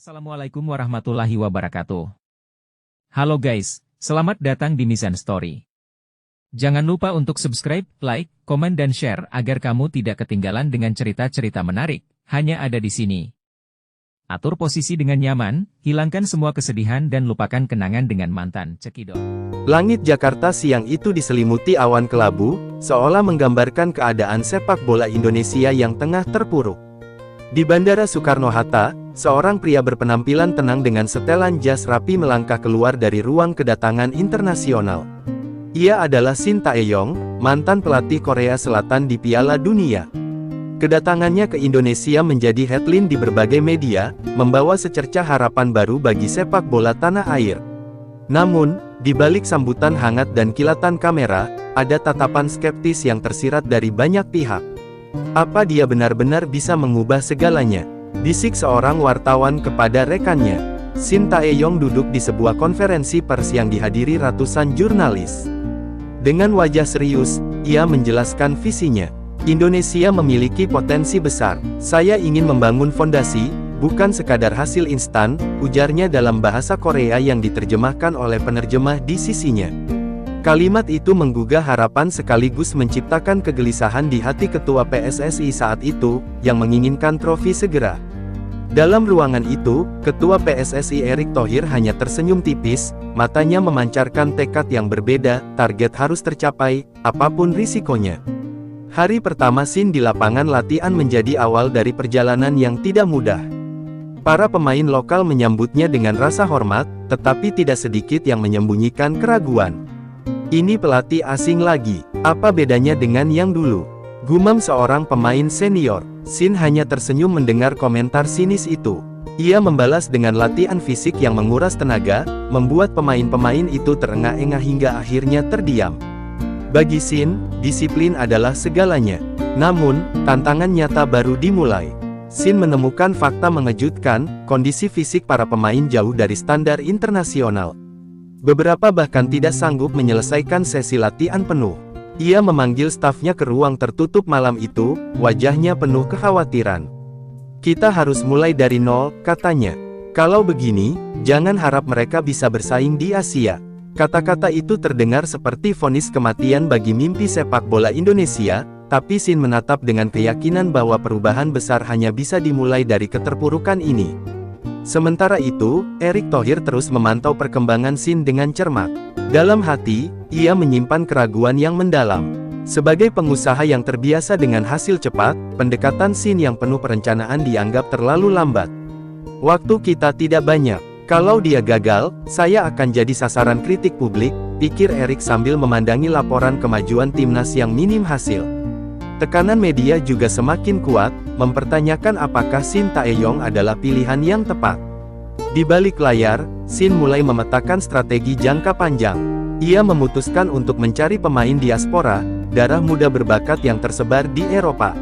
Assalamualaikum warahmatullahi wabarakatuh. Halo guys, selamat datang di Mizan Story. Jangan lupa untuk subscribe, like, komen dan share agar kamu tidak ketinggalan dengan cerita-cerita menarik, hanya ada di sini. Atur posisi dengan nyaman, hilangkan semua kesedihan dan lupakan kenangan dengan mantan cekidot. Langit Jakarta siang itu diselimuti awan kelabu, seolah menggambarkan keadaan sepak bola Indonesia yang tengah terpuruk. Di Bandara Soekarno-Hatta, seorang pria berpenampilan tenang dengan setelan jas rapi melangkah keluar dari ruang kedatangan internasional. Ia adalah Shin Tae-yong, mantan pelatih Korea Selatan di Piala Dunia. Kedatangannya ke Indonesia menjadi headline di berbagai media, membawa secercah harapan baru bagi sepak bola tanah air. Namun, di balik sambutan hangat dan kilatan kamera, ada tatapan skeptis yang tersirat dari banyak pihak. Apa dia benar-benar bisa mengubah segalanya? Bisik seorang wartawan kepada rekannya. Shin Tae-yong duduk di sebuah konferensi pers yang dihadiri ratusan jurnalis. Dengan wajah serius, ia menjelaskan visinya. Indonesia memiliki potensi besar. Saya ingin membangun fondasi, bukan sekadar hasil instan, ujarnya dalam bahasa Korea yang diterjemahkan oleh penerjemah di sisinya. Kalimat itu menggugah harapan sekaligus menciptakan kegelisahan di hati ketua PSSI saat itu, yang menginginkan trofi segera. Dalam ruangan itu, ketua PSSI Erick Thohir hanya tersenyum tipis, matanya memancarkan tekad yang berbeda, target harus tercapai, apapun risikonya. Hari pertama Shin di lapangan latihan menjadi awal dari perjalanan yang tidak mudah. Para pemain lokal menyambutnya dengan rasa hormat, tetapi tidak sedikit yang menyembunyikan keraguan. Ini pelatih asing lagi, apa bedanya dengan yang dulu? Gumam seorang pemain senior. Shin hanya tersenyum mendengar komentar sinis itu. Ia membalas dengan latihan fisik yang menguras tenaga, membuat pemain-pemain itu terengah-engah hingga akhirnya terdiam. Bagi Shin, disiplin adalah segalanya. Namun, tantangan nyata baru dimulai. Shin menemukan fakta mengejutkan, kondisi fisik para pemain jauh dari standar internasional. Beberapa bahkan tidak sanggup menyelesaikan sesi latihan penuh. Ia memanggil stafnya ke ruang tertutup malam itu, wajahnya penuh kekhawatiran. Kita harus mulai dari nol, katanya. Kalau begini, jangan harap mereka bisa bersaing di Asia. Kata-kata itu terdengar seperti vonis kematian bagi mimpi sepak bola Indonesia, tapi Shin menatap dengan keyakinan bahwa perubahan besar hanya bisa dimulai dari keterpurukan ini. Sementara itu, Erick Thohir terus memantau perkembangan Shin dengan cermat. Dalam hati, ia menyimpan keraguan yang mendalam. Sebagai pengusaha yang terbiasa dengan hasil cepat, pendekatan Shin yang penuh perencanaan dianggap terlalu lambat. Waktu kita tidak banyak. Kalau dia gagal, saya akan jadi sasaran kritik publik, pikir Erick sambil memandangi laporan kemajuan timnas yang minim hasil. Tekanan media juga semakin kuat, mempertanyakan apakah Shin Tae-yong adalah pilihan yang tepat. Di balik layar, Shin mulai memetakan strategi jangka panjang. Ia memutuskan untuk mencari pemain diaspora, darah muda berbakat yang tersebar di Eropa.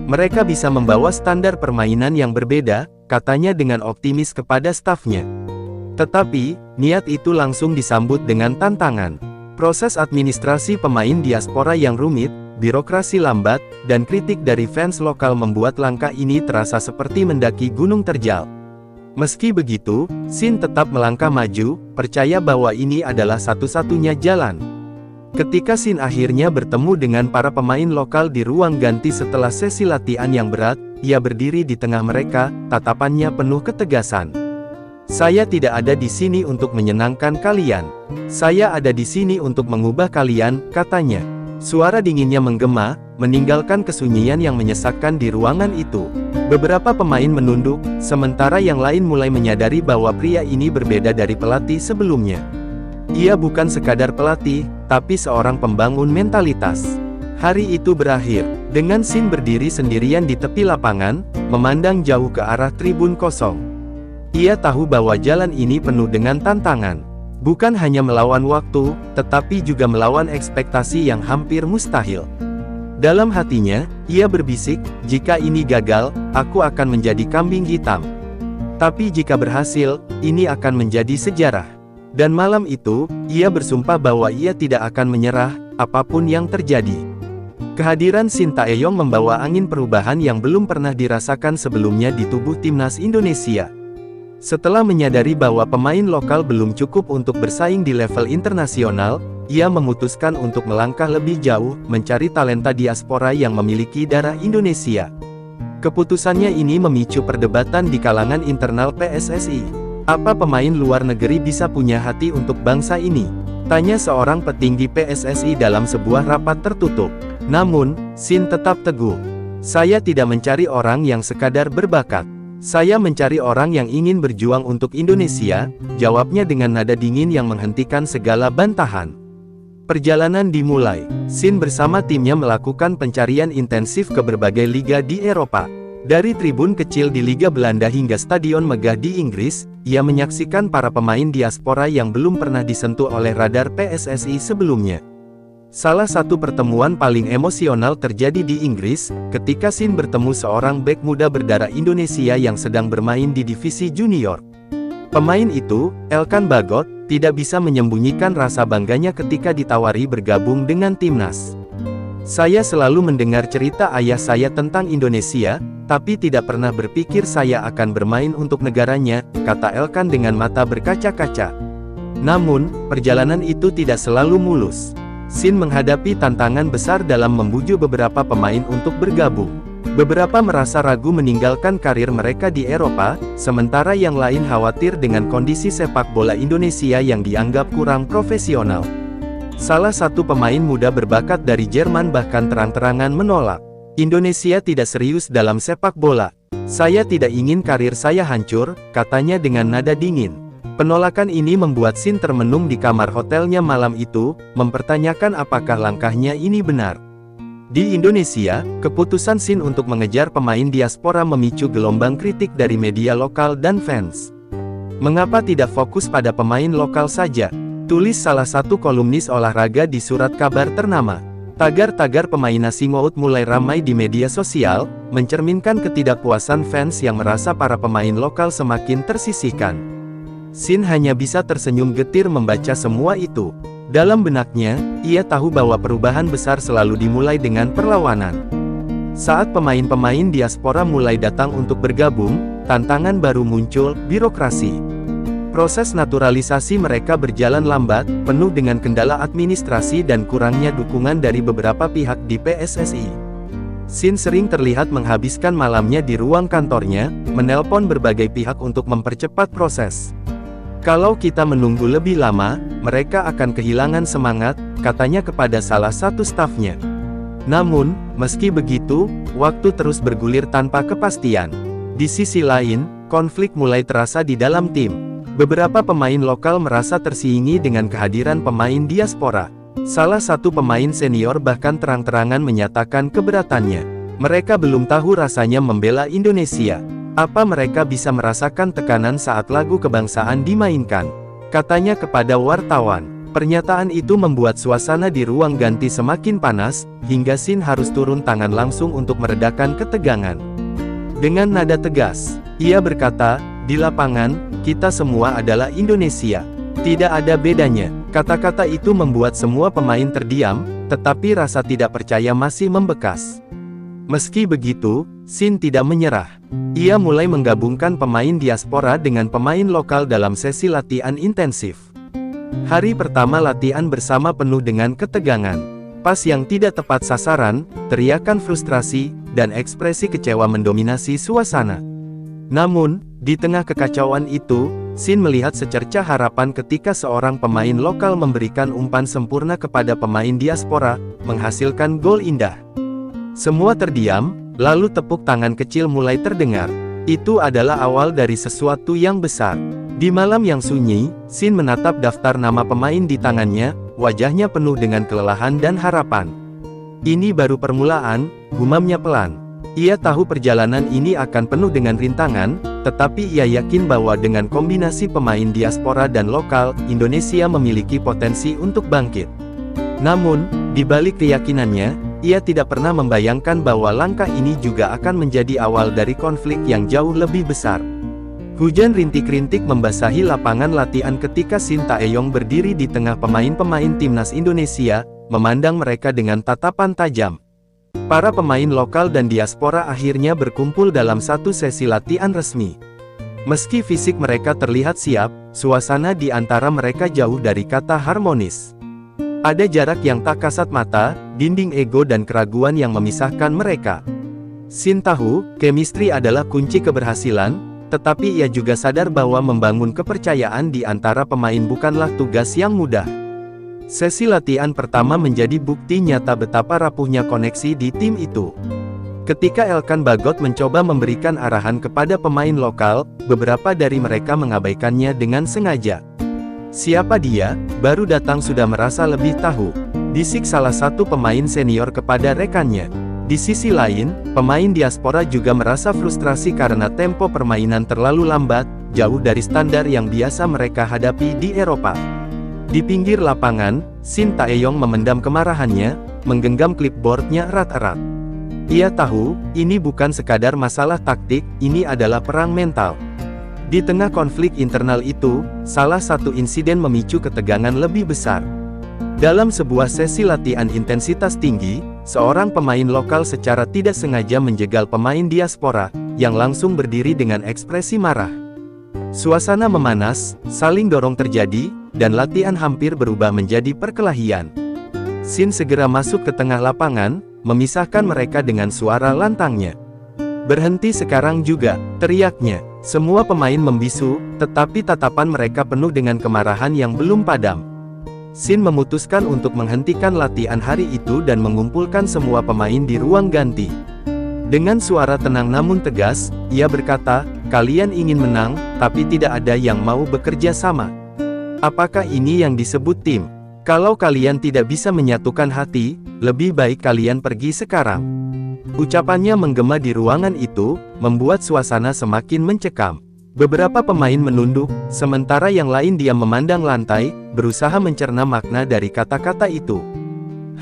Mereka bisa membawa standar permainan yang berbeda, katanya dengan optimis kepada stafnya. Tetapi, niat itu langsung disambut dengan tantangan. Proses administrasi pemain diaspora yang rumit, birokrasi lambat, dan kritik dari fans lokal membuat langkah ini terasa seperti mendaki gunung terjal. Meski begitu, Shin tetap melangkah maju, percaya bahwa ini adalah satu-satunya jalan. Ketika Shin akhirnya bertemu dengan para pemain lokal di ruang ganti setelah sesi latihan yang berat, ia berdiri di tengah mereka, tatapannya penuh ketegasan. Saya tidak ada di sini untuk menyenangkan kalian. Saya ada di sini untuk mengubah kalian, katanya. Suara dinginnya menggema, meninggalkan kesunyian yang menyesakkan di ruangan itu. Beberapa pemain menunduk, sementara yang lain mulai menyadari bahwa pria ini berbeda dari pelatih sebelumnya. Ia bukan sekadar pelatih, tapi seorang pembangun mentalitas. Hari itu berakhir, dengan Shin berdiri sendirian di tepi lapangan, memandang jauh ke arah tribun kosong. Ia tahu bahwa jalan ini penuh dengan tantangan. Bukan hanya melawan waktu, tetapi juga melawan ekspektasi yang hampir mustahil. Dalam hatinya, ia berbisik, jika ini gagal, aku akan menjadi kambing hitam. Tapi jika berhasil, ini akan menjadi sejarah. Dan malam itu, ia bersumpah bahwa ia tidak akan menyerah, apapun yang terjadi. Kehadiran Shin Tae-yong membawa angin perubahan yang belum pernah dirasakan sebelumnya di tubuh timnas Indonesia. Setelah menyadari bahwa pemain lokal belum cukup untuk bersaing di level internasional, ia memutuskan untuk melangkah lebih jauh, mencari talenta diaspora yang memiliki darah Indonesia. Keputusannya ini memicu perdebatan di kalangan internal PSSI. Apa pemain luar negeri bisa punya hati untuk bangsa ini? Tanya seorang petinggi PSSI dalam sebuah rapat tertutup. Namun, Shin tetap teguh. Saya tidak mencari orang yang sekadar berbakat. Saya mencari orang yang ingin berjuang untuk Indonesia, jawabnya dengan nada dingin yang menghentikan segala bantahan. Perjalanan dimulai. Shin bersama timnya melakukan pencarian intensif ke berbagai liga di Eropa. Dari tribun kecil di Liga Belanda hingga stadion megah di Inggris, ia menyaksikan para pemain diaspora yang belum pernah disentuh oleh radar PSSI sebelumnya. Salah satu pertemuan paling emosional terjadi di Inggris, ketika Shin bertemu seorang bek muda berdarah Indonesia yang sedang bermain di divisi junior. Pemain itu, Elkan Bagot, tidak bisa menyembunyikan rasa bangganya ketika ditawari bergabung dengan timnas. Saya selalu mendengar cerita ayah saya tentang Indonesia, tapi tidak pernah berpikir saya akan bermain untuk negaranya, kata Elkan dengan mata berkaca-kaca. Namun, perjalanan itu tidak selalu mulus. Shin menghadapi tantangan besar dalam membujuk beberapa pemain untuk bergabung. Beberapa merasa ragu meninggalkan karir mereka di Eropa, sementara yang lain khawatir dengan kondisi sepak bola Indonesia yang dianggap kurang profesional. Salah satu pemain muda berbakat dari Jerman bahkan terang-terangan menolak. Indonesia tidak serius dalam sepak bola. Saya tidak ingin karir saya hancur, katanya dengan nada dingin. Penolakan ini membuat Shin termenung di kamar hotelnya malam itu, mempertanyakan apakah langkahnya ini benar. Di Indonesia, keputusan Shin untuk mengejar pemain diaspora memicu gelombang kritik dari media lokal dan fans. Mengapa tidak fokus pada pemain lokal saja? Tulis salah satu kolumnis olahraga di surat kabar ternama. Tagar-tagar pemain asing out mulai ramai di media sosial, mencerminkan ketidakpuasan fans yang merasa para pemain lokal semakin tersisihkan. Shin hanya bisa tersenyum getir membaca semua itu. Dalam benaknya, ia tahu bahwa perubahan besar selalu dimulai dengan perlawanan. Saat pemain-pemain diaspora mulai datang untuk bergabung, tantangan baru muncul, birokrasi. Proses naturalisasi mereka berjalan lambat, penuh dengan kendala administrasi dan kurangnya dukungan dari beberapa pihak di PSSI. Shin sering terlihat menghabiskan malamnya di ruang kantornya, menelpon berbagai pihak untuk mempercepat proses. Kalau kita menunggu lebih lama, mereka akan kehilangan semangat, katanya kepada salah satu stafnya. Namun, meski begitu, waktu terus bergulir tanpa kepastian. Di sisi lain, konflik mulai terasa di dalam tim. Beberapa pemain lokal merasa tersingi dengan kehadiran pemain diaspora. Salah satu pemain senior bahkan terang-terangan menyatakan keberatannya. Mereka belum tahu rasanya membela Indonesia. Apa mereka bisa merasakan tekanan saat lagu kebangsaan dimainkan? Katanya kepada wartawan. Pernyataan itu membuat suasana di ruang ganti semakin panas, hingga Shin harus turun tangan langsung untuk meredakan ketegangan. Dengan nada tegas, ia berkata, "Di lapangan, kita semua adalah Indonesia. Tidak ada bedanya." Kata-kata itu membuat semua pemain terdiam, tetapi rasa tidak percaya masih membekas. Meski begitu, Shin tidak menyerah. Ia mulai menggabungkan pemain diaspora dengan pemain lokal dalam sesi latihan intensif. Hari pertama latihan bersama penuh dengan ketegangan. Pas yang tidak tepat sasaran, teriakan frustrasi, dan ekspresi kecewa mendominasi suasana. Namun, di tengah kekacauan itu, Shin melihat secercah harapan ketika seorang pemain lokal memberikan umpan sempurna kepada pemain diaspora, menghasilkan gol indah. Semua terdiam, lalu tepuk tangan kecil mulai terdengar. Itu adalah awal dari sesuatu yang besar. Di malam yang sunyi, Shin menatap daftar nama pemain di tangannya, wajahnya penuh dengan kelelahan dan harapan. Ini baru permulaan, gumamnya pelan. Ia tahu perjalanan ini akan penuh dengan rintangan, tetapi ia yakin bahwa dengan kombinasi pemain diaspora dan lokal, Indonesia memiliki potensi untuk bangkit. Namun, di balik keyakinannya, ia tidak pernah membayangkan bahwa langkah ini juga akan menjadi awal dari konflik yang jauh lebih besar. Hujan rintik-rintik membasahi lapangan latihan ketika Shin Taeyong berdiri di tengah pemain-pemain timnas Indonesia, memandang mereka dengan tatapan tajam. Para pemain lokal dan diaspora akhirnya berkumpul dalam satu sesi latihan resmi. Meski fisik mereka terlihat siap, suasana di antara mereka jauh dari kata harmonis. Ada jarak yang tak kasat mata, dinding ego dan keraguan yang memisahkan mereka. Shin tahu, chemistry adalah kunci keberhasilan, tetapi ia juga sadar bahwa membangun kepercayaan di antara pemain bukanlah tugas yang mudah. Sesi latihan pertama menjadi bukti nyata betapa rapuhnya koneksi di tim itu. Ketika Elkan Bagot mencoba memberikan arahan kepada pemain lokal, beberapa dari mereka mengabaikannya dengan sengaja. "Siapa dia? Baru datang sudah merasa lebih tahu," bisik salah satu pemain senior kepada rekannya. Di sisi lain, pemain diaspora juga merasa frustrasi karena tempo permainan terlalu lambat, jauh dari standar yang biasa mereka hadapi di Eropa. Di pinggir lapangan, Shin Taeyong memendam kemarahannya, menggenggam clipboardnya erat-erat. Ia tahu, ini bukan sekadar masalah taktik, ini adalah perang mental. Di tengah konflik internal itu, salah satu insiden memicu ketegangan lebih besar. Dalam sebuah sesi latihan intensitas tinggi, seorang pemain lokal secara tidak sengaja menjegal pemain diaspora, yang langsung berdiri dengan ekspresi marah. Suasana memanas, saling dorong terjadi, dan latihan hampir berubah menjadi perkelahian. Shin segera masuk ke tengah lapangan, memisahkan mereka dengan suara lantangnya. "Berhenti sekarang juga," teriaknya. Semua pemain membisu, tetapi tatapan mereka penuh dengan kemarahan yang belum padam. Shin memutuskan untuk menghentikan latihan hari itu dan mengumpulkan semua pemain di ruang ganti. Dengan suara tenang namun tegas, ia berkata, "Kalian ingin menang, tapi tidak ada yang mau bekerja sama. Apakah ini yang disebut tim? Kalau kalian tidak bisa menyatukan hati, lebih baik kalian pergi sekarang." Ucapannya menggema di ruangan itu, membuat suasana semakin mencekam. Beberapa pemain menunduk, sementara yang lain diam memandang lantai, berusaha mencerna makna dari kata-kata itu.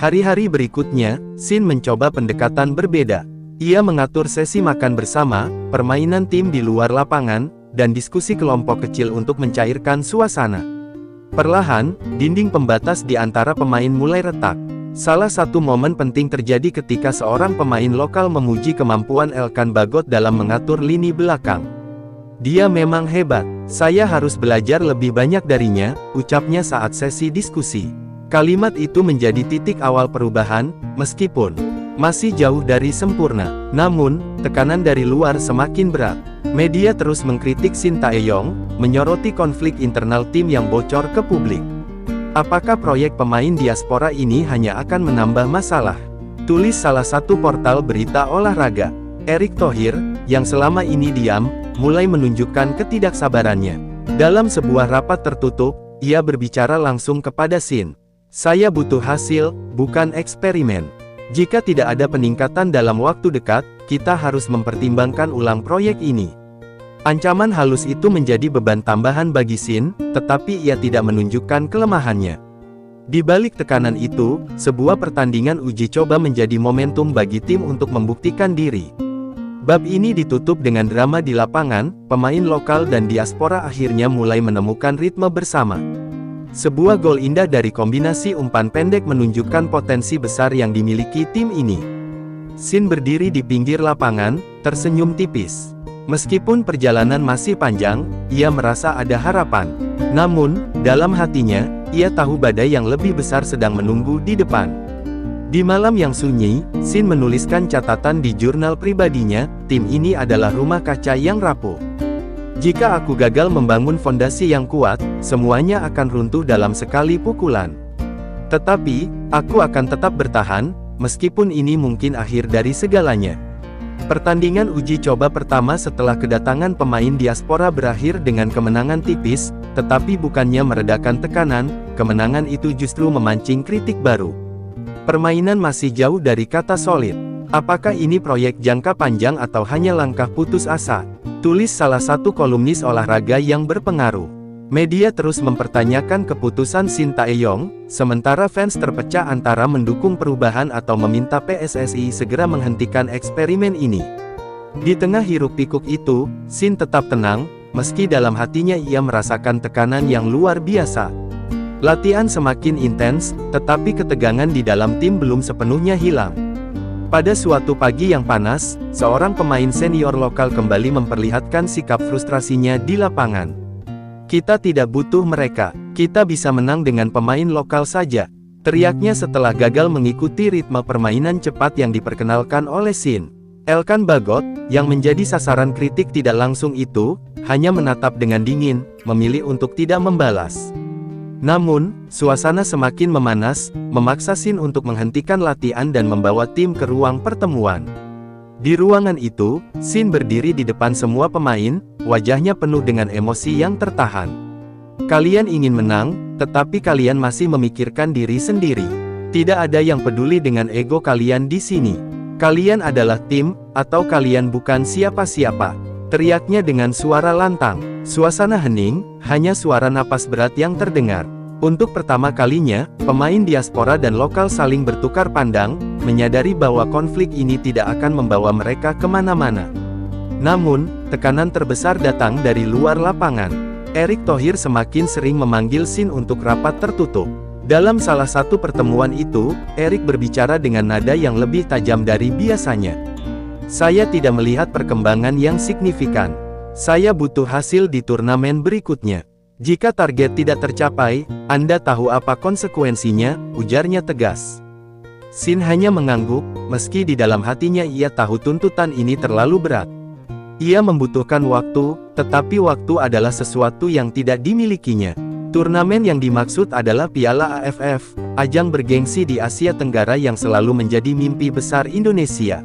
Hari-hari berikutnya, Shin mencoba pendekatan berbeda. Ia mengatur sesi makan bersama, permainan tim di luar lapangan, dan diskusi kelompok kecil untuk mencairkan suasana. Perlahan, dinding pembatas di antara pemain mulai retak. Salah satu momen penting terjadi ketika seorang pemain lokal memuji kemampuan Elkan Bagot dalam mengatur lini belakang. "Dia memang hebat. Saya harus belajar lebih banyak darinya," ucapnya saat sesi diskusi. Kalimat itu menjadi titik awal perubahan, meskipun masih jauh dari sempurna. Namun, tekanan dari luar semakin berat. Media terus mengkritik Shin Taeyong, menyoroti konflik internal tim yang bocor ke publik. "Apakah proyek pemain diaspora ini hanya akan menambah masalah?" tulis salah satu portal berita olahraga. Erick Thohir, yang selama ini diam, mulai menunjukkan ketidaksabarannya. Dalam sebuah rapat tertutup, ia berbicara langsung kepada Shin. "Saya butuh hasil, bukan eksperimen. Jika tidak ada peningkatan dalam waktu dekat, kita harus mempertimbangkan ulang proyek ini." Ancaman halus itu menjadi beban tambahan bagi Shin, tetapi ia tidak menunjukkan kelemahannya. Di balik tekanan itu, sebuah pertandingan uji coba menjadi momentum bagi tim untuk membuktikan diri. Bab ini ditutup dengan drama di lapangan, pemain lokal dan diaspora akhirnya mulai menemukan ritme bersama. Sebuah gol indah dari kombinasi umpan pendek menunjukkan potensi besar yang dimiliki tim ini. Shin berdiri di pinggir lapangan, tersenyum tipis. Meskipun perjalanan masih panjang, ia merasa ada harapan. Namun, dalam hatinya, ia tahu badai yang lebih besar sedang menunggu di depan. Di malam yang sunyi, Shin menuliskan catatan di jurnal pribadinya, "Tim ini adalah rumah kaca yang rapuh. Jika aku gagal membangun fondasi yang kuat, semuanya akan runtuh dalam sekali pukulan. Tetapi, aku akan tetap bertahan, meskipun ini mungkin akhir dari segalanya." Pertandingan uji coba pertama setelah kedatangan pemain diaspora berakhir dengan kemenangan tipis, tetapi bukannya meredakan tekanan, kemenangan itu justru memancing kritik baru. Permainan masih jauh dari kata solid. Apakah ini proyek jangka panjang atau hanya langkah putus asa? Tulis salah satu kolumnis olahraga yang berpengaruh. Media terus mempertanyakan keputusan Shin Taeyong, sementara fans terpecah antara mendukung perubahan atau meminta PSSI segera menghentikan eksperimen ini. Di tengah hiruk-pikuk itu, Shin tetap tenang, meski dalam hatinya ia merasakan tekanan yang luar biasa. Latihan semakin intens, tetapi ketegangan di dalam tim belum sepenuhnya hilang. Pada suatu pagi yang panas, seorang pemain senior lokal kembali memperlihatkan sikap frustrasinya di lapangan. "Kita tidak butuh mereka, kita bisa menang dengan pemain lokal saja," teriaknya setelah gagal mengikuti ritme permainan cepat yang diperkenalkan oleh Shin. Elkan Bagot, yang menjadi sasaran kritik tidak langsung itu, hanya menatap dengan dingin, memilih untuk tidak membalas. Namun, suasana semakin memanas, memaksa Shin untuk menghentikan latihan dan membawa tim ke ruang pertemuan. Di ruangan itu, Shin berdiri di depan semua pemain, wajahnya penuh dengan emosi yang tertahan. "Kalian ingin menang, tetapi kalian masih memikirkan diri sendiri. Tidak ada yang peduli dengan ego kalian di sini. Kalian adalah tim, atau kalian bukan siapa-siapa," teriaknya dengan suara lantang. Suasana hening, hanya suara napas berat yang terdengar. Untuk pertama kalinya, pemain diaspora dan lokal saling bertukar pandang, menyadari bahwa konflik ini tidak akan membawa mereka kemana-mana. Namun, tekanan terbesar datang dari luar lapangan. Erick Thohir semakin sering memanggil Shin untuk rapat tertutup. Dalam salah satu pertemuan itu, Erick berbicara dengan nada yang lebih tajam dari biasanya. "Saya tidak melihat perkembangan yang signifikan. Saya butuh hasil di turnamen berikutnya. Jika target tidak tercapai, Anda tahu apa konsekuensinya," ujarnya tegas. Shin hanya mengangguk, meski di dalam hatinya ia tahu tuntutan ini terlalu berat. Ia membutuhkan waktu, tetapi waktu adalah sesuatu yang tidak dimilikinya. Turnamen yang dimaksud adalah Piala AFF, ajang bergengsi di Asia Tenggara yang selalu menjadi mimpi besar Indonesia.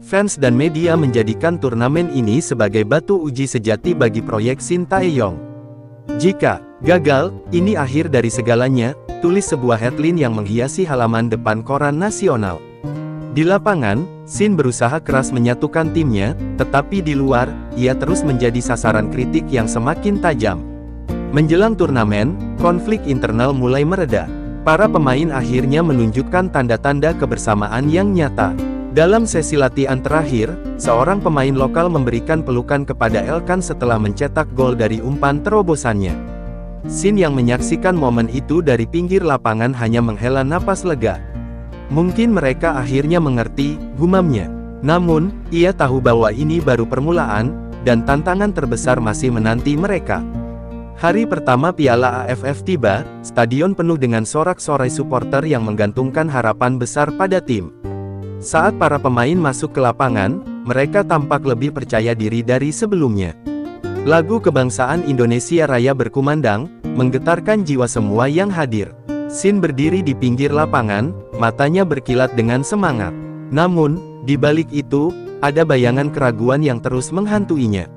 Fans dan media menjadikan turnamen ini sebagai batu uji sejati bagi proyek Shin Tae-yong. "Jika gagal, ini akhir dari segalanya," tulis sebuah headline yang menghiasi halaman depan koran nasional. Di lapangan, Shin berusaha keras menyatukan timnya, tetapi di luar, ia terus menjadi sasaran kritik yang semakin tajam. Menjelang turnamen, konflik internal mulai mereda. Para pemain akhirnya menunjukkan tanda-tanda kebersamaan yang nyata. Dalam sesi latihan terakhir, seorang pemain lokal memberikan pelukan kepada Elkan setelah mencetak gol dari umpan terobosannya. Shin yang menyaksikan momen itu dari pinggir lapangan hanya menghela napas lega. "Mungkin mereka akhirnya mengerti," gumamnya. Namun, ia tahu bahwa ini baru permulaan, dan tantangan terbesar masih menanti mereka. Hari pertama Piala AFF tiba, stadion penuh dengan sorak-sorai supporter yang menggantungkan harapan besar pada tim. Saat para pemain masuk ke lapangan, mereka tampak lebih percaya diri dari sebelumnya. Lagu kebangsaan Indonesia Raya berkumandang, menggetarkan jiwa semua yang hadir. Shin berdiri di pinggir lapangan, matanya berkilat dengan semangat. Namun, di balik itu, ada bayangan keraguan yang terus menghantuinya.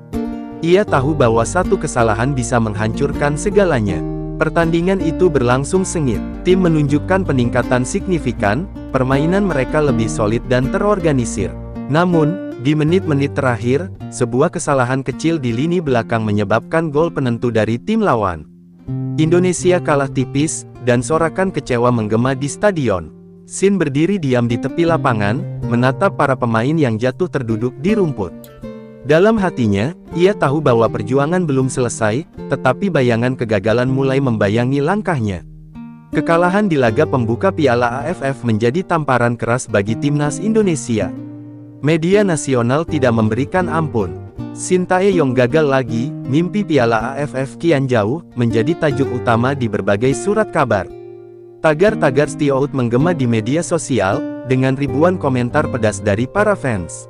Ia tahu bahwa satu kesalahan bisa menghancurkan segalanya. Pertandingan itu berlangsung sengit. Tim menunjukkan peningkatan signifikan, permainan mereka lebih solid dan terorganisir. Namun, di menit-menit terakhir, sebuah kesalahan kecil di lini belakang menyebabkan gol penentu dari tim lawan. Indonesia kalah tipis, dan sorakan kecewa menggema di stadion. Shin berdiri diam di tepi lapangan, menatap para pemain yang jatuh terduduk di rumput. Dalam hatinya, ia tahu bahwa perjuangan belum selesai, tetapi bayangan kegagalan mulai membayangi langkahnya. Kekalahan di laga pembuka Piala AFF menjadi tamparan keras bagi timnas Indonesia. Media nasional tidak memberikan ampun. Shin Tae-yong gagal lagi, mimpi Piala AFF kian jauh, menjadi tajuk utama di berbagai surat kabar. Tagar-tagar Stay-out menggema di media sosial, dengan ribuan komentar pedas dari para fans.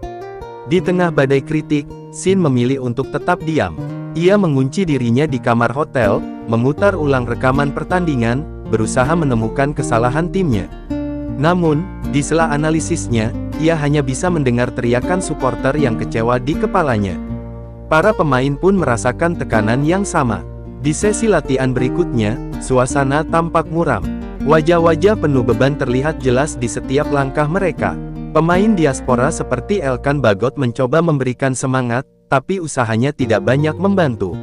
Di tengah badai kritik, Shin memilih untuk tetap diam. Ia mengunci dirinya di kamar hotel, memutar ulang rekaman pertandingan, berusaha menemukan kesalahan timnya. Namun, di sela analisisnya, ia hanya bisa mendengar teriakan supporter yang kecewa di kepalanya. Para pemain pun merasakan tekanan yang sama. Di sesi latihan berikutnya, suasana tampak muram. Wajah-wajah penuh beban terlihat jelas di setiap langkah mereka. Pemain diaspora seperti Elkan Bagot mencoba memberikan semangat, tapi usahanya tidak banyak membantu.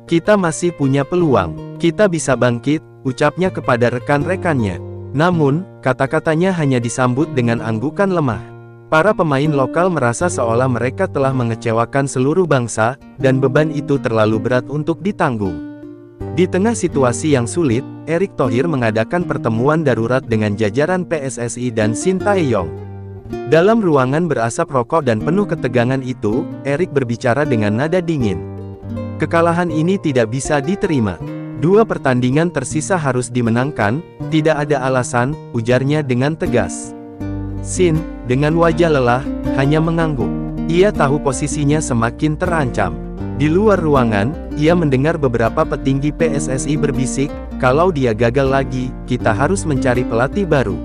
"Kita masih punya peluang. Kita bisa bangkit," ucapnya kepada rekan-rekannya. Namun, kata-katanya hanya disambut dengan anggukan lemah. Para pemain lokal merasa seolah mereka telah mengecewakan seluruh bangsa, dan beban itu terlalu berat untuk ditanggung. Di tengah situasi yang sulit, Erick Thohir mengadakan pertemuan darurat dengan jajaran PSSI dan Shin Tae-yong. Dalam ruangan berasap rokok dan penuh ketegangan itu, Erik berbicara dengan nada dingin. Kekalahan ini tidak bisa diterima. 2 pertandingan tersisa harus dimenangkan, tidak ada alasan, ujarnya dengan tegas. Shin, dengan wajah lelah, hanya mengangguk. Ia tahu posisinya semakin terancam. Di luar ruangan, ia mendengar beberapa petinggi PSSI berbisik, kalau dia gagal lagi, kita harus mencari pelatih baru.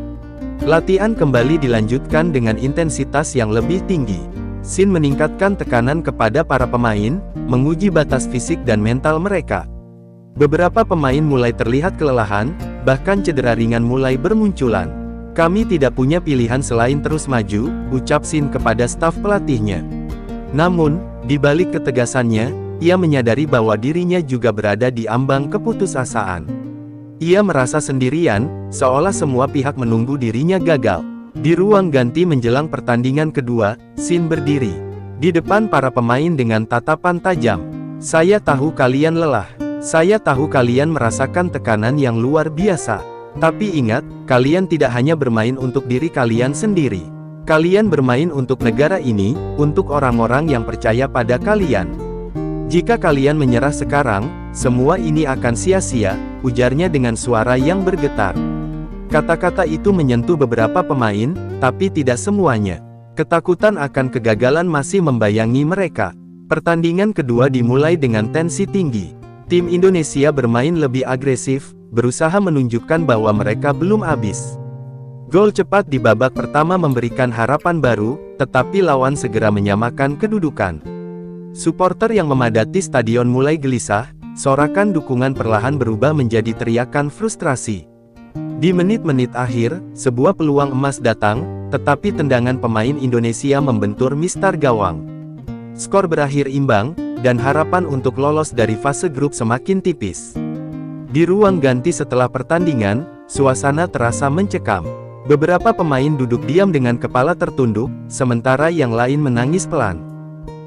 Latihan kembali dilanjutkan dengan intensitas yang lebih tinggi. Shin meningkatkan tekanan kepada para pemain, menguji batas fisik dan mental mereka. Beberapa pemain mulai terlihat kelelahan, bahkan cedera ringan mulai bermunculan. Kami tidak punya pilihan selain terus maju, ucap Shin kepada staf pelatihnya. Namun, di balik ketegasannya, ia menyadari bahwa dirinya juga berada di ambang keputusasaan. Ia merasa sendirian, seolah semua pihak menunggu dirinya gagal. Di ruang ganti menjelang pertandingan kedua, Shin berdiri di depan para pemain dengan tatapan tajam. Saya tahu kalian lelah. Saya tahu kalian merasakan tekanan yang luar biasa. Tapi ingat, kalian tidak hanya bermain untuk diri kalian sendiri. Kalian bermain untuk negara ini, untuk orang-orang yang percaya pada kalian. Jika kalian menyerah sekarang, semua ini akan sia-sia, ujarnya dengan suara yang bergetar. Kata-kata itu menyentuh beberapa pemain, tapi tidak semuanya. Ketakutan akan kegagalan masih membayangi mereka. Pertandingan kedua dimulai dengan tensi tinggi. Tim Indonesia bermain lebih agresif, berusaha menunjukkan bahwa mereka belum habis. Gol cepat di babak pertama memberikan harapan baru, tetapi lawan segera menyamakan kedudukan. Supporter yang memadati stadion mulai gelisah, sorakan dukungan perlahan berubah menjadi teriakan frustrasi. Di menit-menit akhir, sebuah peluang emas datang, tetapi tendangan pemain Indonesia membentur mistar gawang. Skor berakhir imbang, dan harapan untuk lolos dari fase grup semakin tipis. Di ruang ganti setelah pertandingan, suasana terasa mencekam. Beberapa pemain duduk diam dengan kepala tertunduk, sementara yang lain menangis pelan.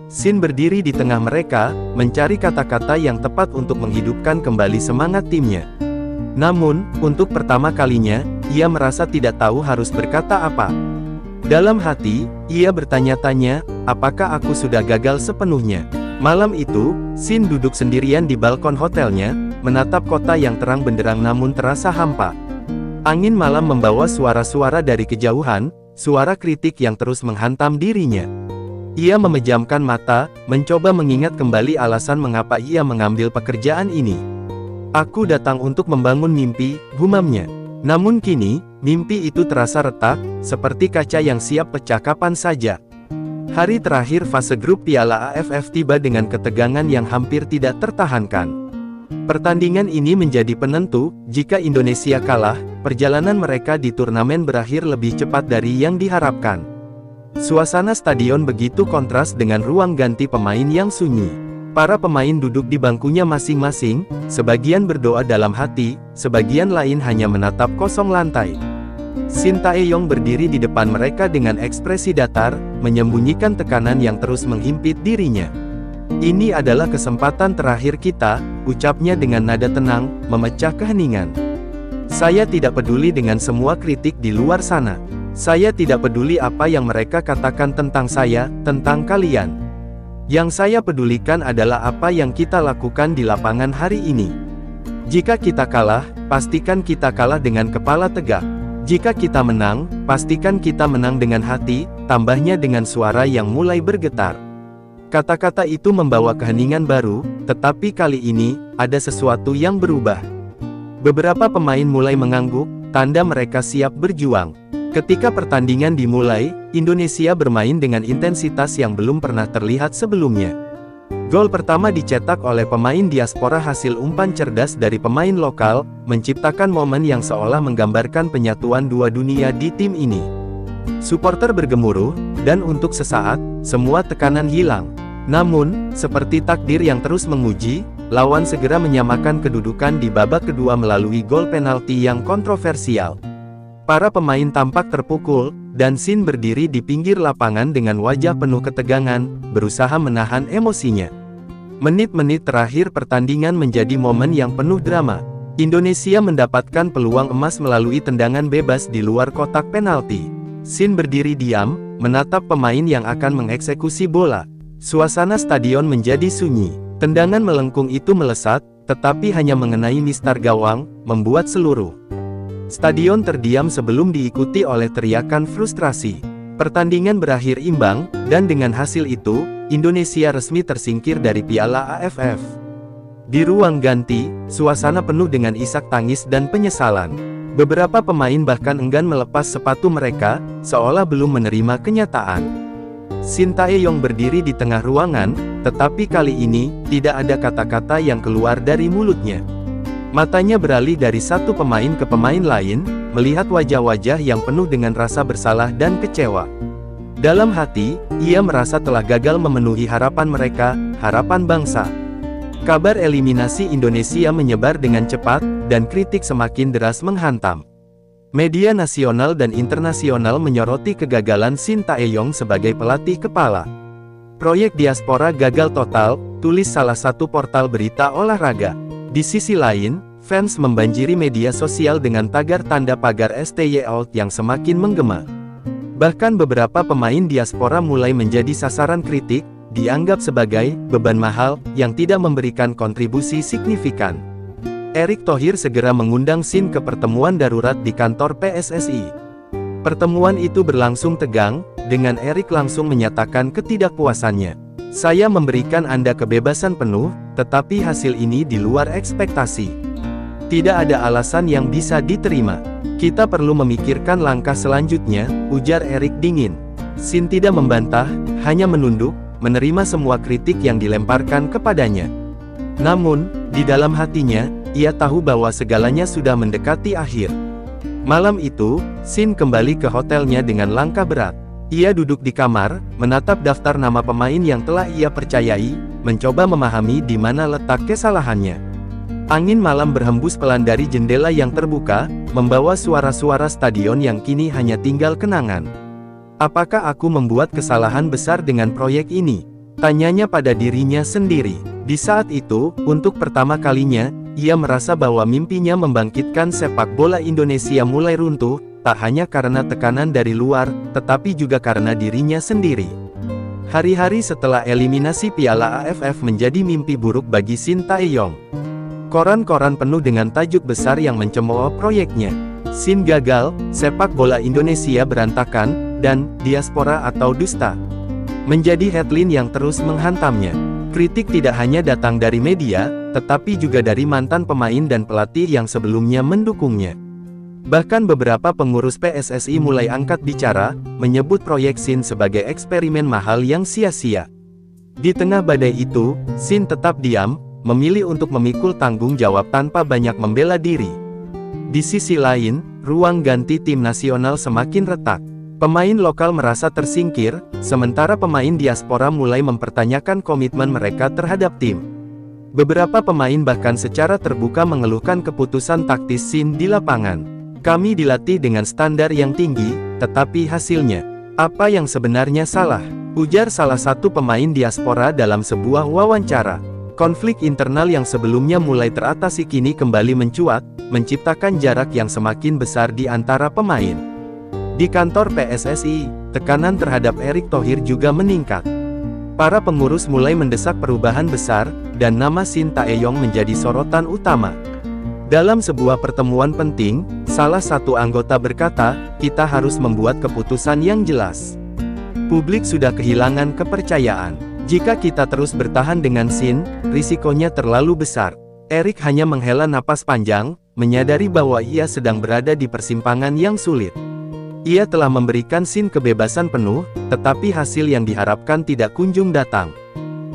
Shin berdiri di tengah mereka, mencari kata-kata yang tepat untuk menghidupkan kembali semangat timnya. Namun, untuk pertama kalinya, ia merasa tidak tahu harus berkata apa. Dalam hati, ia bertanya-tanya, apakah aku sudah gagal sepenuhnya? Malam itu, Shin duduk sendirian di balkon hotelnya, menatap kota yang terang benderang namun terasa hampa. Angin malam membawa suara-suara dari kejauhan, suara kritik yang terus menghantam dirinya. Ia memejamkan mata, mencoba mengingat kembali alasan mengapa ia mengambil pekerjaan ini. Aku datang untuk membangun mimpi, gumamnya. Namun kini, mimpi itu terasa retak, seperti kaca yang siap pecah kapan saja. Hari terakhir fase grup Piala AFF tiba dengan ketegangan yang hampir tidak tertahankan. Pertandingan ini menjadi penentu, jika Indonesia kalah, perjalanan mereka di turnamen berakhir lebih cepat dari yang diharapkan. Suasana stadion begitu kontras dengan ruang ganti pemain yang sunyi. Para pemain duduk di bangkunya masing-masing, sebagian berdoa dalam hati, sebagian lain hanya menatap kosong lantai. Shin Tae-yong berdiri di depan mereka dengan ekspresi datar, menyembunyikan tekanan yang terus menghimpit dirinya. Ini adalah kesempatan terakhir kita, ucapnya dengan nada tenang, memecah keheningan. Saya tidak peduli dengan semua kritik di luar sana. Saya tidak peduli apa yang mereka katakan tentang saya, tentang kalian. Yang saya pedulikan adalah apa yang kita lakukan di lapangan hari ini. Jika kita kalah, pastikan kita kalah dengan kepala tegak. Jika kita menang, pastikan kita menang dengan hati, tambahnya dengan suara yang mulai bergetar. Kata-kata itu membawa keheningan baru, tetapi kali ini, ada sesuatu yang berubah. Beberapa pemain mulai mengangguk, tanda mereka siap berjuang. Ketika pertandingan dimulai, Indonesia bermain dengan intensitas yang belum pernah terlihat sebelumnya. Gol pertama dicetak oleh pemain diaspora hasil umpan cerdas dari pemain lokal, menciptakan momen yang seolah menggambarkan penyatuan dua dunia di tim ini. Supporter bergemuruh, dan untuk sesaat, semua tekanan hilang. Namun, seperti takdir yang terus menguji, lawan segera menyamakan kedudukan di babak kedua melalui gol penalti yang kontroversial. Para pemain tampak terpukul, dan Shin berdiri di pinggir lapangan dengan wajah penuh ketegangan, berusaha menahan emosinya. Menit-menit terakhir pertandingan menjadi momen yang penuh drama. Indonesia mendapatkan peluang emas melalui tendangan bebas di luar kotak penalti. Shin berdiri diam, menatap pemain yang akan mengeksekusi bola. Suasana stadion menjadi sunyi. Tendangan melengkung itu melesat, tetapi hanya mengenai mistar gawang, membuat seluruh stadion terdiam sebelum diikuti oleh teriakan frustrasi. Pertandingan berakhir imbang, dan dengan hasil itu, Indonesia resmi tersingkir dari Piala AFF. Di ruang ganti, suasana penuh dengan isak tangis dan penyesalan. Beberapa pemain bahkan enggan melepas sepatu mereka, seolah belum menerima kenyataan. Shin Tae-yong berdiri di tengah ruangan, tetapi kali ini, tidak ada kata-kata yang keluar dari mulutnya. Matanya beralih dari satu pemain ke pemain lain, melihat wajah-wajah yang penuh dengan rasa bersalah dan kecewa. Dalam hati, ia merasa telah gagal memenuhi harapan mereka, harapan bangsa. Kabar eliminasi Indonesia menyebar dengan cepat, dan kritik semakin deras menghantam. Media nasional dan internasional menyoroti kegagalan Shin Tae-yong sebagai pelatih kepala. Proyek diaspora gagal total, tulis salah satu portal berita olahraga. Di sisi lain, fans membanjiri media sosial dengan tagar tanda pagar STY Out yang semakin menggema. Bahkan beberapa pemain diaspora mulai menjadi sasaran kritik, dianggap sebagai beban mahal yang tidak memberikan kontribusi signifikan. Erick Thohir segera mengundang Shin ke pertemuan darurat di kantor PSSI. Pertemuan itu berlangsung tegang, dengan Erick langsung menyatakan ketidakpuasannya. Saya memberikan Anda kebebasan penuh, tetapi hasil ini di luar ekspektasi. Tidak ada alasan yang bisa diterima. Kita perlu memikirkan langkah selanjutnya, ujar Erick dingin. Shin tidak membantah, hanya menunduk, menerima semua kritik yang dilemparkan kepadanya. Namun, di dalam hatinya, ia tahu bahwa segalanya sudah mendekati akhir. Malam itu, Shin kembali ke hotelnya dengan langkah berat. Ia duduk di kamar, menatap daftar nama pemain yang telah ia percayai, mencoba memahami di mana letak kesalahannya. Angin malam berhembus pelan dari jendela yang terbuka, membawa suara-suara stadion yang kini hanya tinggal kenangan. Apakah aku membuat kesalahan besar dengan proyek ini? Tanyanya pada dirinya sendiri. Di saat itu, untuk pertama kalinya, ia merasa bahwa mimpinya membangkitkan sepak bola Indonesia mulai runtuh, tak hanya karena tekanan dari luar, tetapi juga karena dirinya sendiri. Hari-hari setelah eliminasi Piala AFF menjadi mimpi buruk bagi Shin Tae-yong. Koran-koran penuh dengan tajuk besar yang mencemooh proyeknya. Shin gagal, sepak bola Indonesia berantakan, dan diaspora atau dusta menjadi headline yang terus menghantamnya. Kritik tidak hanya datang dari media, tetapi juga dari mantan pemain dan pelatih yang sebelumnya mendukungnya. Bahkan beberapa pengurus PSSI mulai angkat bicara, menyebut proyek Shin sebagai eksperimen mahal yang sia-sia. Di tengah badai itu, Shin tetap diam, memilih untuk memikul tanggung jawab tanpa banyak membela diri. Di sisi lain, ruang ganti tim nasional semakin retak. Pemain lokal merasa tersingkir, sementara pemain diaspora mulai mempertanyakan komitmen mereka terhadap tim. Beberapa pemain bahkan secara terbuka mengeluhkan keputusan taktis Shin di lapangan. Kami dilatih dengan standar yang tinggi, tetapi hasilnya, apa yang sebenarnya salah? Ujar salah satu pemain diaspora dalam sebuah wawancara. Konflik internal yang sebelumnya mulai teratasi kini kembali mencuat, menciptakan jarak yang semakin besar di antara pemain. Di kantor PSSI, tekanan terhadap Erick Thohir juga meningkat. Para pengurus mulai mendesak perubahan besar, dan nama Shin Tae-yong menjadi sorotan utama. Dalam sebuah pertemuan penting, salah satu anggota berkata, kita harus membuat keputusan yang jelas. Publik sudah kehilangan kepercayaan. Jika kita terus bertahan dengan Shin, risikonya terlalu besar. Erick hanya menghela napas panjang, menyadari bahwa ia sedang berada di persimpangan yang sulit. Ia telah memberikan Shin kebebasan penuh, tetapi hasil yang diharapkan tidak kunjung datang.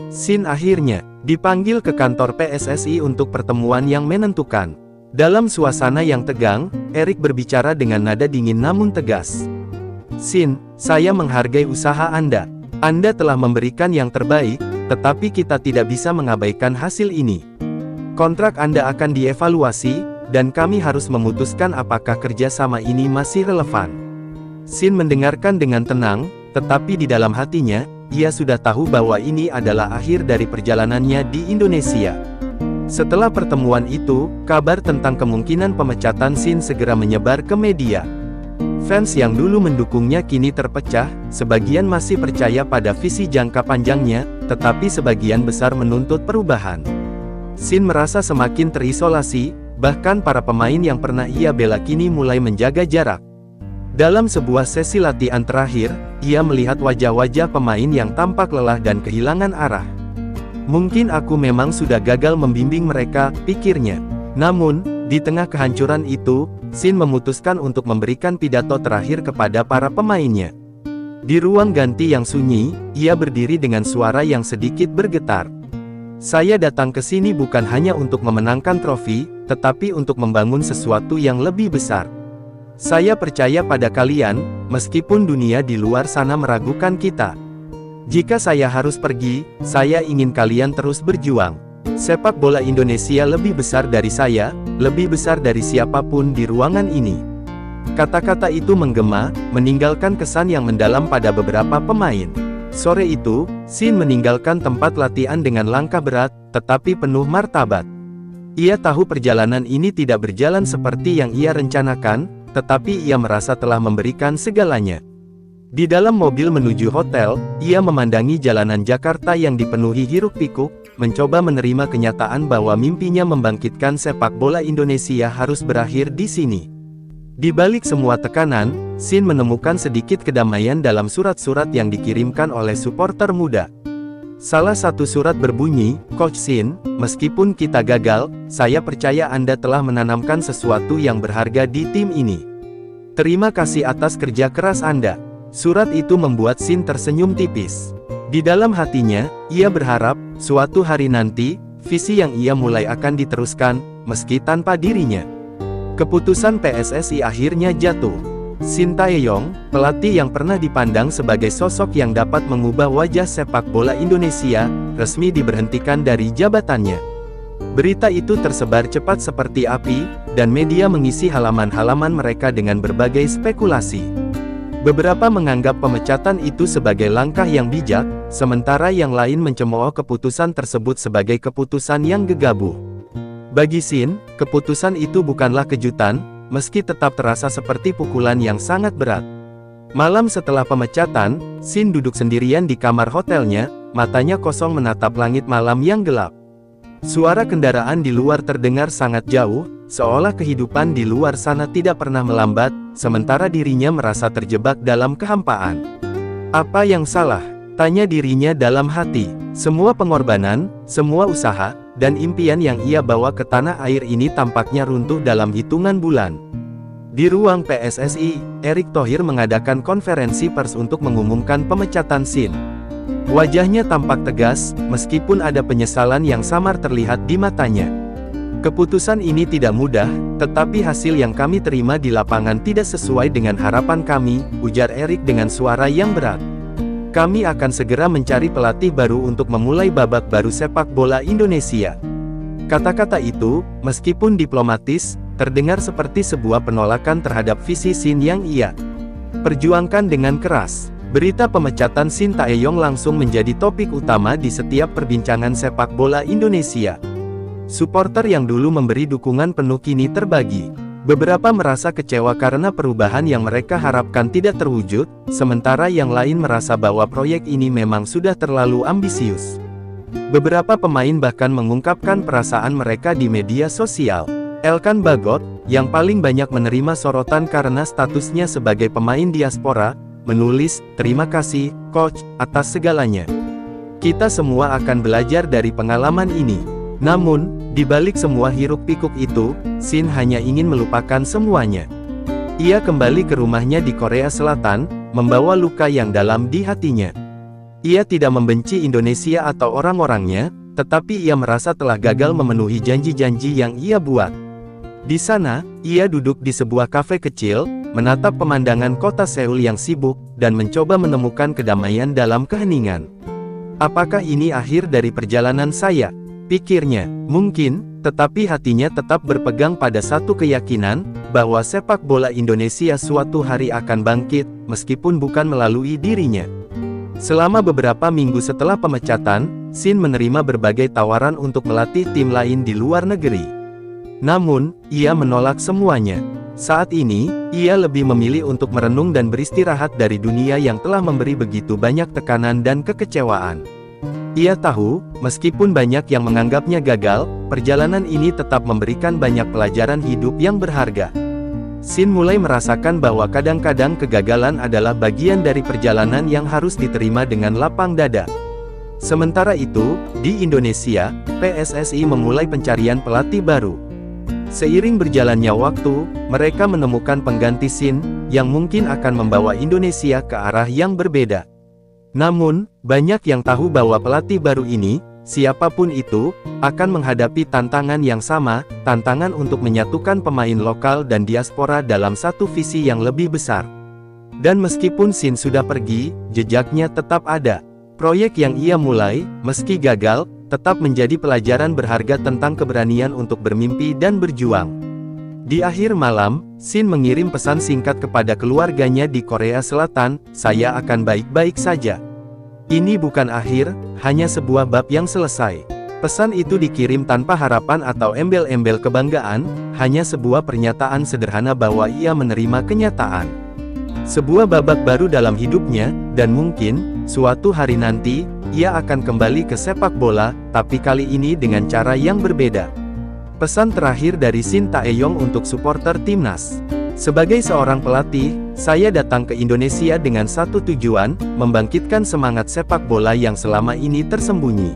Shin akhirnya dipanggil ke kantor PSSI untuk pertemuan yang menentukan. Dalam suasana yang tegang, Erick berbicara dengan nada dingin namun tegas. Shin, saya menghargai usaha Anda. Anda telah memberikan yang terbaik, tetapi kita tidak bisa mengabaikan hasil ini. Kontrak Anda akan dievaluasi, dan kami harus memutuskan apakah kerjasama ini masih relevan. Shin mendengarkan dengan tenang, tetapi di dalam hatinya, ia sudah tahu bahwa ini adalah akhir dari perjalanannya di Indonesia. Setelah pertemuan itu, kabar tentang kemungkinan pemecatan Shin segera menyebar ke media. Fans yang dulu mendukungnya kini terpecah, sebagian masih percaya pada visi jangka panjangnya, tetapi sebagian besar menuntut perubahan. Shin merasa semakin terisolasi, bahkan para pemain yang pernah ia bela kini mulai menjaga jarak. Dalam sebuah sesi latihan terakhir, ia melihat wajah-wajah pemain yang tampak lelah dan kehilangan arah. Mungkin aku memang sudah gagal membimbing mereka, pikirnya. Namun, di tengah kehancuran itu, Shin memutuskan untuk memberikan pidato terakhir kepada para pemainnya. Di ruang ganti yang sunyi, ia berdiri dengan suara yang sedikit bergetar. Saya datang ke sini bukan hanya untuk memenangkan trofi, tetapi untuk membangun sesuatu yang lebih besar. Saya percaya pada kalian, meskipun dunia di luar sana meragukan kita. Jika saya harus pergi, saya ingin kalian terus berjuang. Sepak bola Indonesia lebih besar dari saya, lebih besar dari siapapun di ruangan ini. Kata-kata itu menggema, meninggalkan kesan yang mendalam pada beberapa pemain. Sore itu, Shin meninggalkan tempat latihan dengan langkah berat, tetapi penuh martabat. Ia tahu perjalanan ini tidak berjalan seperti yang ia rencanakan, tetapi ia merasa telah memberikan segalanya. Di dalam mobil menuju hotel, ia memandangi jalanan Jakarta yang dipenuhi hiruk-pikuk, mencoba menerima kenyataan bahwa mimpinya membangkitkan sepak bola Indonesia harus berakhir di sini. Di balik semua tekanan, Shin menemukan sedikit kedamaian dalam surat-surat yang dikirimkan oleh supporter muda. Salah satu surat berbunyi, "Coach Shin, meskipun kita gagal, saya percaya Anda telah menanamkan sesuatu yang berharga di tim ini. Terima kasih atas kerja keras Anda." Surat itu membuat Shin tersenyum tipis. Di dalam hatinya, ia berharap, suatu hari nanti, visi yang ia mulai akan diteruskan, meski tanpa dirinya. Keputusan PSSI akhirnya jatuh. Shin Tae-yong, pelatih yang pernah dipandang sebagai sosok yang dapat mengubah wajah sepak bola Indonesia, resmi diberhentikan dari jabatannya. Berita itu tersebar cepat seperti api, dan media mengisi halaman-halaman mereka dengan berbagai spekulasi. Beberapa menganggap pemecatan itu sebagai langkah yang bijak, sementara yang lain mencemooh keputusan tersebut sebagai keputusan yang gegabah. Bagi Shin, keputusan itu bukanlah kejutan, meski tetap terasa seperti pukulan yang sangat berat. Malam setelah pemecatan, Shin duduk sendirian di kamar hotelnya, matanya kosong menatap langit malam yang gelap. Suara kendaraan di luar terdengar sangat jauh, seolah kehidupan di luar sana tidak pernah melambat, sementara dirinya merasa terjebak dalam kehampaan. Apa yang salah? Tanya dirinya dalam hati. Semua pengorbanan, semua usaha, dan impian yang ia bawa ke tanah air ini tampaknya runtuh dalam hitungan bulan. Di ruang PSSI, Erick Thohir mengadakan konferensi pers untuk mengumumkan pemecatan Shin. Wajahnya tampak tegas, meskipun ada penyesalan yang samar terlihat di matanya. Keputusan ini tidak mudah, tetapi hasil yang kami terima di lapangan tidak sesuai dengan harapan kami, ujar Erick dengan suara yang berat. Kami akan segera mencari pelatih baru untuk memulai babak baru sepak bola Indonesia. Kata-kata itu, meskipun diplomatis, terdengar seperti sebuah penolakan terhadap visi Shin yang ia perjuangkan dengan keras. Berita pemecatan Shin Tae-yong langsung menjadi topik utama di setiap perbincangan sepak bola Indonesia. Suporter yang dulu memberi dukungan penuh kini terbagi. Beberapa merasa kecewa karena perubahan yang mereka harapkan tidak terwujud, sementara yang lain merasa bahwa proyek ini memang sudah terlalu ambisius. Beberapa pemain bahkan mengungkapkan perasaan mereka di media sosial. Elkan Bagot, yang paling banyak menerima sorotan karena statusnya sebagai pemain diaspora, menulis, "Terima kasih, Coach, atas segalanya. Kita semua akan belajar dari pengalaman ini." Namun, di balik semua hiruk-pikuk itu, Shin hanya ingin melupakan semuanya. Ia kembali ke rumahnya di Korea Selatan, membawa luka yang dalam di hatinya. Ia tidak membenci Indonesia atau orang-orangnya, tetapi ia merasa telah gagal memenuhi janji-janji yang ia buat. Di sana, ia duduk di sebuah kafe kecil, menatap pemandangan kota Seoul yang sibuk, dan mencoba menemukan kedamaian dalam keheningan. Apakah ini akhir dari perjalanan saya? Pikirnya. Mungkin, tetapi hatinya tetap berpegang pada satu keyakinan, bahwa sepak bola Indonesia suatu hari akan bangkit, meskipun bukan melalui dirinya. Selama beberapa minggu setelah pemecatan, Shin menerima berbagai tawaran untuk melatih tim lain di luar negeri. Namun, ia menolak semuanya. Saat ini, ia lebih memilih untuk merenung dan beristirahat dari dunia yang telah memberi begitu banyak tekanan dan kekecewaan. Ia tahu, meskipun banyak yang menganggapnya gagal, perjalanan ini tetap memberikan banyak pelajaran hidup yang berharga. Shin mulai merasakan bahwa kadang-kadang kegagalan adalah bagian dari perjalanan yang harus diterima dengan lapang dada. Sementara itu, di Indonesia, PSSI memulai pencarian pelatih baru. Seiring berjalannya waktu, mereka menemukan pengganti Shin, yang mungkin akan membawa Indonesia ke arah yang berbeda. Namun, banyak yang tahu bahwa pelatih baru ini, siapapun itu, akan menghadapi tantangan yang sama, tantangan untuk menyatukan pemain lokal dan diaspora dalam satu visi yang lebih besar. Dan meskipun Shin sudah pergi, jejaknya tetap ada. Proyek yang ia mulai, meski gagal, tetap menjadi pelajaran berharga tentang keberanian untuk bermimpi dan berjuang. Di akhir malam, Shin mengirim pesan singkat kepada keluarganya di Korea Selatan, "Saya akan baik-baik saja. Ini bukan akhir, hanya sebuah bab yang selesai." Pesan itu dikirim tanpa harapan atau embel-embel kebanggaan, hanya sebuah pernyataan sederhana bahwa ia menerima kenyataan. Sebuah babak baru dalam hidupnya, dan mungkin, suatu hari nanti, ia akan kembali ke sepak bola, tapi kali ini dengan cara yang berbeda. Pesan terakhir dari Shin Tae-yong untuk supporter timnas. Sebagai seorang pelatih, saya datang ke Indonesia dengan satu tujuan, membangkitkan semangat sepak bola yang selama ini tersembunyi.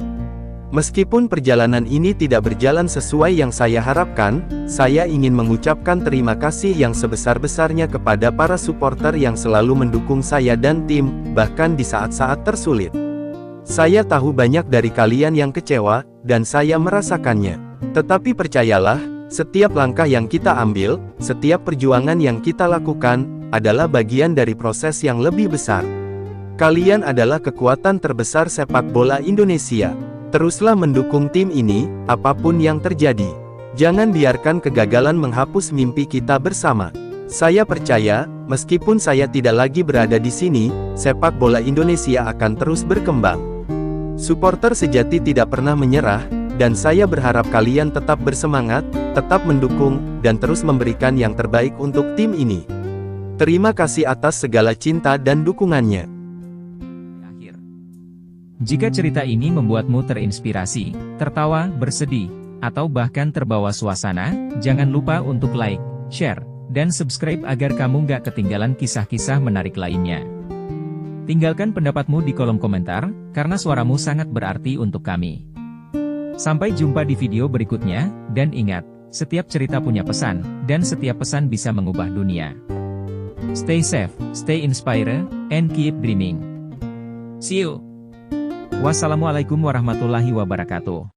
Meskipun perjalanan ini tidak berjalan sesuai yang saya harapkan, saya ingin mengucapkan terima kasih yang sebesar-besarnya kepada para supporter yang selalu mendukung saya dan tim, bahkan di saat-saat tersulit. Saya tahu banyak dari kalian yang kecewa, dan saya merasakannya. Tetapi percayalah, setiap langkah yang kita ambil, setiap perjuangan yang kita lakukan, adalah bagian dari proses yang lebih besar. Kalian adalah kekuatan terbesar sepak bola Indonesia. Teruslah mendukung tim ini, apapun yang terjadi. Jangan biarkan kegagalan menghapus mimpi kita bersama. Saya percaya, meskipun saya tidak lagi berada di sini, sepak bola Indonesia akan terus berkembang. Supporter sejati tidak pernah menyerah, dan saya berharap kalian tetap bersemangat, tetap mendukung, dan terus memberikan yang terbaik untuk tim ini. Terima kasih atas segala cinta dan dukungannya. Jika cerita ini membuatmu terinspirasi, tertawa, bersedih, atau bahkan terbawa suasana, jangan lupa untuk like, share, dan subscribe agar kamu gak ketinggalan kisah-kisah menarik lainnya. Tinggalkan pendapatmu di kolom komentar, karena suaramu sangat berarti untuk kami. Sampai jumpa di video berikutnya, dan ingat, setiap cerita punya pesan, dan setiap pesan bisa mengubah dunia. Stay safe, stay inspired, and keep dreaming. See you! Wassalamualaikum warahmatullahi wabarakatuh.